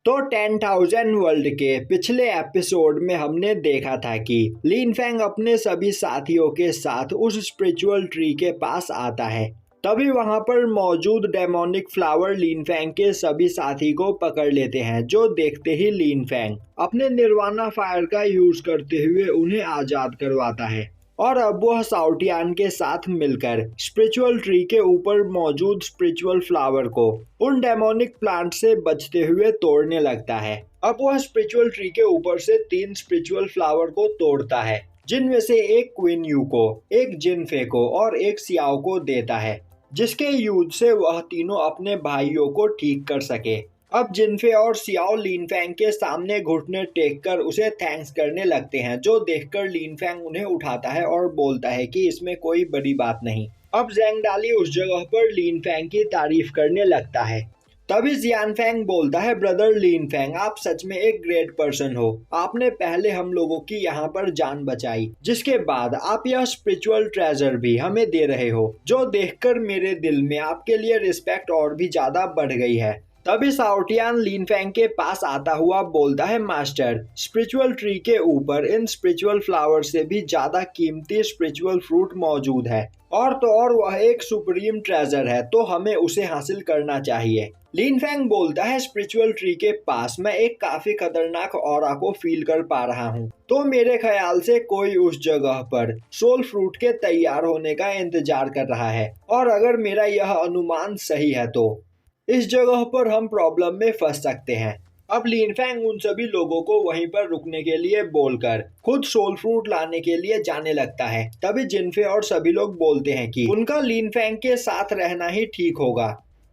तो 10,000 वर्ल्ड के पिछले एपिसोड में हमने देखा था कि लिन फैंग अपने सभी साथियों के साथ उस स्पिरिचुअल ट्री के पास आता है। तभी वहां पर मौजूद डेमोनिक फ्लावर लिन फैंग के सभी साथी को पकड़ लेते हैं, जो देखते ही लिन फैंग अपने निर्वाणा फायर का यूज करते हुए उन्हें आजाद करवाता है और अब वह साउटियान के साथ मिलकर स्पिरिचुअल ट्री के ऊपर मौजूद स्पिरिचुअल फ्लावर को उन डेमोनिक प्लांट से बचते हुए तोड़ने लगता है। अब वह स्पिरिचुअल ट्री के ऊपर से 3 स्पिरिचुअल फ्लावर को तोड़ता है, जिनमें से एक क्वीन यू को, एक जिनफे को और एक सियाओ को देता है, जिसके यूज से वह तीनों अपने भाइयों को ठीक कर सके। अब जिनफे और सियाओ लिन फैंग के सामने घुटने टेक कर उसे थैंक्स करने लगते हैं, जो देखकर लिन फैंग उन्हें उठाता है और बोलता है कि इसमें कोई बड़ी बात नहीं। अब ज़ैंग डाली उस जगह पर लिन फैंग की तारीफ करने लगता है। तभी जियान फैंग बोलता है, ब्रदर लिन फैंग, आप सच में एक ग्रेट पर्सन हो। आपने पहले हम लोगों की यहाँ पर जान बचाई, जिसके बाद आप यह स्पिरिचुअल ट्रेजर भी हमें दे रहे हो, जो देखकर मेरे दिल में आपके लिए रिस्पेक्ट और भी ज्यादा बढ़ गई है। तभी साउटियान लिन फैंग के पास आता हुआ बोलता है, मास्टर, स्पिरिचुअल ट्री के ऊपर इन स्पिरिचुअल फ्लावर से भी ज्यादा कीमती स्पिरिचुअल फ्रूट मौजूद है, और तो और वह एक सुप्रीम ट्रेजर है, तो हमें उसे हासिल करना चाहिए। लिन फैंग बोलता है, स्पिरिचुअल ट्री के पास मैं एक काफी खतरनाक ऑरा को फील कर पा रहा हूँ, तो मेरे ख्याल से कोई उस जगह पर सोल फ्रूट के तैयार होने का इंतजार कर रहा है, और अगर मेरा यह अनुमान सही है तो इस जगह पर हम प्रॉब्लम में फंस सकते हैं। अब लिन फैंग उन सभी लोगों को वहीं पर रुकने के लिए बोलकर खुद सोल फ्रूट लाने के लिए जाने लगता है। तभी जिनफे और सभी लोग बोलते हैं कि उनका लिन फैंग के साथ रहना ही ठीक होगा,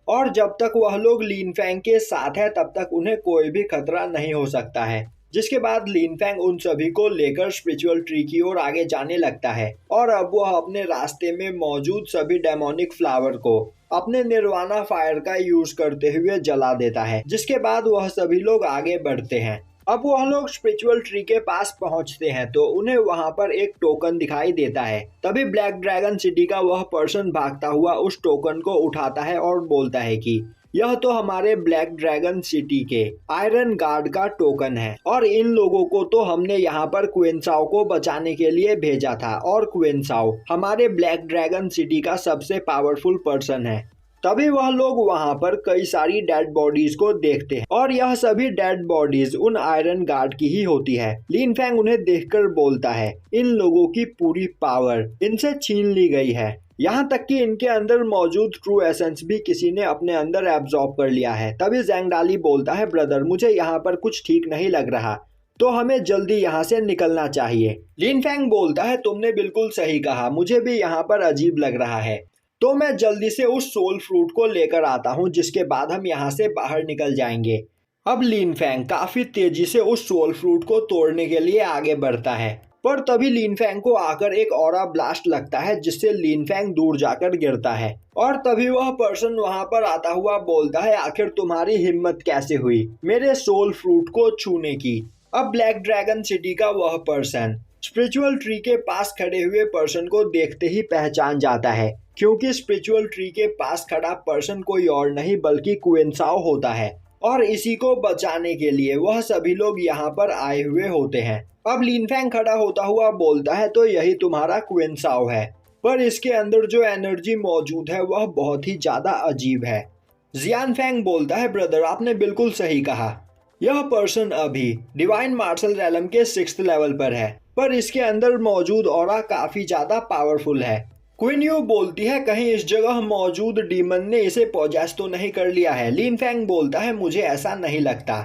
और जब तक वह लोग लिन फैंग के साथ है तब तक उन्हें कोई भी खतरा नहीं हो सकता है। जिसके बाद लिन फैंग उन सभी को लेकर स्पिरिचुअल ट्री की ओर आगे जाने लगता है, और अब वह अपने रास्ते में मौजूद सभी डेमोनिक फ्लावर को अपने निर्वाणा फायर का यूज करते हुए जला देता है। जिसके बाद वह सभी लोग आगे बढ़ते हैं। अब वह लोग स्पिरिचुअल ट्री के पास पहुंचते हैं तो उन्हें वहां पर एक टोकन दिखाई देता है। तभी ब्लैक ड्रैगन सिटी का वह पर्सन भागता हुआ उस टोकन को उठाता है और बोलता है कि यह तो हमारे ब्लैक ड्रैगन सिटी के आयरन गार्ड का टोकन है, और इन लोगों को तो हमने यहाँ पर क्वीन साओ को बचाने के लिए भेजा था, और क्वीन साओ हमारे ब्लैक ड्रैगन सिटी का सबसे पावरफुल पर्सन है। तभी वह लोग वहां पर कई सारी डेड बॉडीज को देखते हैं, और यह सभी डेड बॉडीज उन आयरन गार्ड की ही होती है। लिन फैंग उन्हें देखकर बोलता है, इन लोगों की पूरी पावर इनसे छीन ली गई है, यहाँ तक कि इनके अंदर मौजूद ट्रू एसेंस भी किसी ने अपने अंदर एब्जॉर्ब कर लिया है। तभी ज़ैंग डाली बोलता है, ब्रदर, मुझे यहाँ पर कुछ ठीक नहीं लग रहा, तो हमें जल्दी यहाँ से निकलना चाहिए। लिन फैंग बोलता है, तुमने बिल्कुल सही कहा, मुझे भी यहाँ पर अजीब लग रहा है, तो मैं जल्दी से उस सोल फ्रूट को लेकर आता हूँ, जिसके बाद हम यहाँ से बाहर निकल जाएंगे। अब लिन फैंग काफी तेजी से उस सोल फ्रूट को तोड़ने के लिए आगे बढ़ता है, पर तभी लिन फैंग को आकर एक ऑरा ब्लास्ट लगता है, जिससे लिन फैंग दूर जाकर गिरता है। और तभी वह पर्सन वहां पर आता हुआ बोलता है, आखिर तुम्हारी हिम्मत कैसे हुई मेरे सोल फ्रूट को छूने की। अब ब्लैक ड्रैगन सिटी का वह पर्सन स्पिरिचुअल ट्री के पास खड़े हुए पर्सन को देखते ही पहचान जाता है, क्योंकि स्पिरिचुअल ट्री के पास खड़ा पर्सन कोई और नहीं बल्कि क्वीन साओ होता है, और इसी को बचाने के लिए वह सभी लोग यहाँ पर आए हुए होते हैं। अब लिन फैंग खड़ा होता हुआ बोलता है, तो यही तुम्हारा क्वीन साओ है, पर इसके अंदर जो एनर्जी मौजूद है वह बहुत ही ज्यादा अजीब है। जियान फैंग बोलता है, ब्रदर, आपने बिल्कुल सही कहा, यह पर्सन अभी डिवाइन मार्शल रेलम के 6th लेवल पर है, पर इसके अंदर मौजूद ऑरा काफी ज्यादा पावरफुल है। क्वीन यू बोलती है, कहीं इस जगह मौजूद डीमन ने इसे पॉजेस तो नहीं कर लिया है। लिन फैंग बोलता है, मुझे ऐसा नहीं लगता,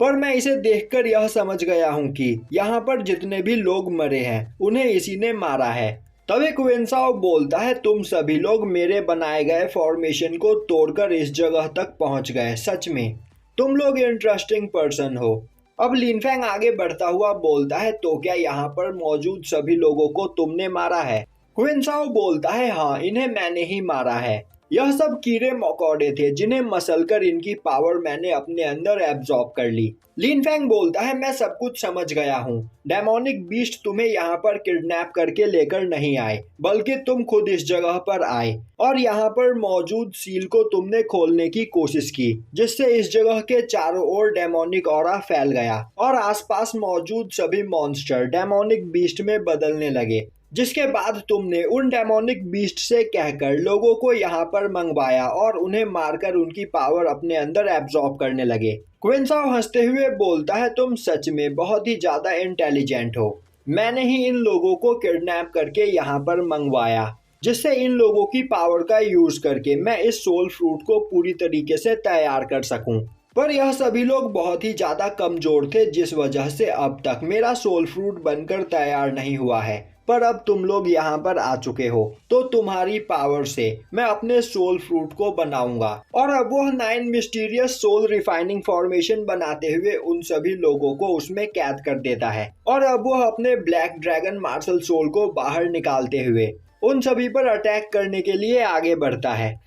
पर मैं इसे देखकर यह समझ गया हूँ कि यहाँ पर जितने भी लोग मरे हैं उन्हें इसी ने मारा है। तभी क्वीन साओ बोलता है, तुम सभी लोग मेरे बनाए गए फॉर्मेशन को तोड़कर इस जगह तक पहुँच गए, सच में तुम लोग इंटरेस्टिंग पर्सन हो। अब लिन फैंग आगे बढ़ता हुआ बोलता है, तो क्या यहाँ पर मौजूद सभी लोगों को तुमने मारा है? क्वीन साओ बोलता है, हाँ, इन्हें मैंने ही मारा है। यह सब कीड़े मकोड़े थे जिन्हें मसलकर इनकी पावर मैंने अपने अंदर एब्जॉर्ब कर ली। लिन फैंग बोलता है, मैं सब कुछ समझ गया हूँ। डेमोनिक बीस्ट तुम्हें यहाँ पर किडनैप करके लेकर नहीं आए, बल्कि तुम खुद इस जगह पर आए और यहाँ पर मौजूद सील को तुमने खोलने की कोशिश की, जिससे इस जगह के चारों ओर डेमोनिक ऑरा फैल गया और आसपास मौजूद सभी मॉन्स्टर डेमोनिक बीस्ट में बदलने लगे। जिसके बाद तुमने उन डेमोनिक बीस्ट से कहकर लोगों को यहाँ पर मंगवाया और उन्हें मारकर उनकी पावर अपने अंदर एब्जॉर्ब करने लगे। क्विंसाओ हंसते हुए बोलता है, तुम सच में बहुत ही ज्यादा इंटेलिजेंट हो। मैंने ही इन लोगों को किडनैप करके यहाँ पर मंगवाया, जिससे इन लोगों की पावर का यूज करके मैं इस सोल फ्रूट को पूरी तरीके से तैयार कर सकूं। पर यह सभी लोग बहुत ही ज्यादा कमजोर थे, जिस वजह से अब तक मेरा सोल फ्रूट बनकर तैयार नहीं हुआ है। पर अब तुम लोग यहाँ पर आ चुके हो, तो तुम्हारी पावर से मैं अपने सोल फ्रूट को बनाऊंगा। और अब वह 9 मिस्टीरियस सोल रिफाइनिंग फॉर्मेशन बनाते हुए उन सभी लोगों को उसमें कैद कर देता है। और अब वह अपने ब्लैक ड्रैगन मार्शल सोल को बाहर निकालते हुए उन सभी पर अटैक करने के लिए आगे बढ़ता है,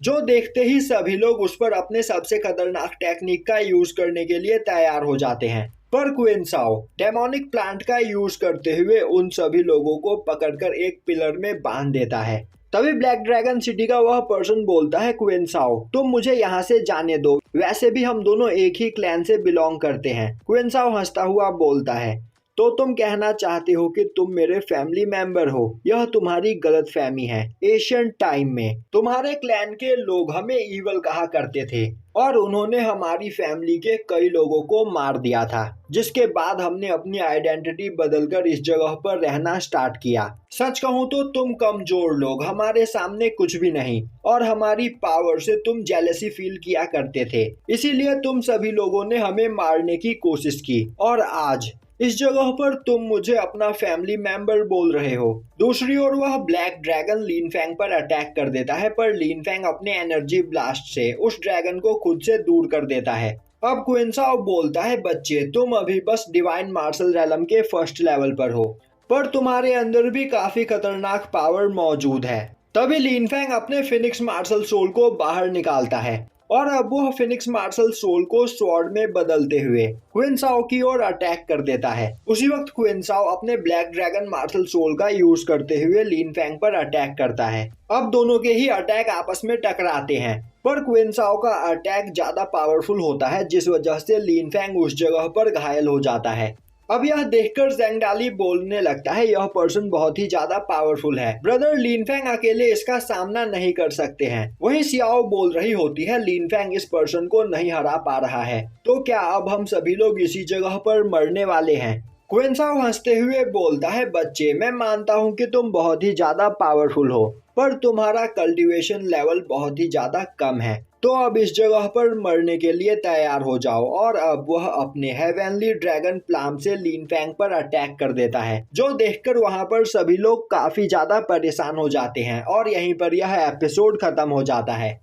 जो देखते ही सभी लोग उस पर अपने सबसे खतरनाक टेक्निक का यूज करने के लिए तैयार हो जाते हैं। पर क्विंसाओ डेमोनिक प्लांट का यूज करते हुए उन सभी लोगों को पकड़कर एक पिलर में बांध देता है। तभी ब्लैक ड्रैगन सिटी का वह पर्सन बोलता है, क्विंसाओ तुम मुझे यहाँ से जाने दो, वैसे भी हम दोनों एक ही क्लैन से बिलोंग करते हैं। क्विंसाओ हंसता हुआ बोलता है, तो तुम कहना चाहते हो कि तुम मेरे फैमिली मेंबर हो? यह तुम्हारी गलतफहमी है। एशियंट टाइम में तुम्हारे क्लैन के लोग हमें ईवल कहा करते थे और उन्होंने हमारी फैमिली के कई लोगों को मार दिया था, जिसके बाद हमने अपनी आइडेंटिटी बदलकर इस जगह पर रहना स्टार्ट किया। सच कहूँ तो तुम कमजोर लोग हमारे सामने कुछ भी नहीं और हमारी पावर से तुम जेलसी फील किया करते थे, इसीलिए तुम सभी लोगों ने हमें मारने की कोशिश की और आज इस जगह पर तुम मुझे अपना फैमिली मेंबर बोल रहे हो। दूसरी ओर वह ब्लैक ड्रैगन लिन फैंग पर अटैक कर देता है, पर लिन फैंग अपने एनर्जी ब्लास्ट से उस ड्रैगन को खुद से दूर कर देता है। अब क्विंसाओ बोलता है, बच्चे तुम अभी बस डिवाइन मार्शल रेलम के फर्स्ट लेवल पर हो, पर तुम्हारे अंदर भी काफी खतरनाक पावर मौजूद है। तभी लिन फैंग अपने फिनिक्स मार्शल सोल को बाहर निकालता है और अब वह फिनिक्स मार्शल सोल को स्वॉर्ड में बदलते हुए क्विंसाओ की ओर अटैक कर देता है। उसी वक्त क्विंसाओ अपने ब्लैक ड्रैगन मार्शल सोल का यूज करते हुए लिन फैंग पर अटैक करता है। अब दोनों के ही अटैक आपस में टकराते हैं, पर क्विंसाओ का अटैक ज्यादा पावरफुल होता है, जिस वजह से लिन फैंग उस जगह पर घायल हो जाता है। अब यह देखकर ज़ेंगडाली बोलने लगता है, यह पर्सन बहुत ही ज्यादा पावरफुल है, ब्रदर लिन फैंग अकेले इसका सामना नहीं कर सकते हैं। वहीं सियाओ बोल रही होती है, लिन फैंग इस पर्सन को नहीं हरा पा रहा है, तो क्या अब हम सभी लोग इसी जगह पर मरने वाले हैं? क्विंसाओ हंसते हुए बोलता है, बच्चे मैं मानता हूँ कि तुम बहुत ही ज्यादा पावरफुल हो, पर तुम्हारा कल्टीवेशन लेवल बहुत ही ज्यादा कम है, तो अब इस जगह पर मरने के लिए तैयार हो जाओ। और अब वह अपने हेवनली ड्रैगन प्लाम से लिन फैंग पर अटैक कर देता है, जो देखकर वहां पर सभी लोग काफी ज्यादा परेशान हो जाते हैं और यहीं पर यह एपिसोड खत्म हो जाता है।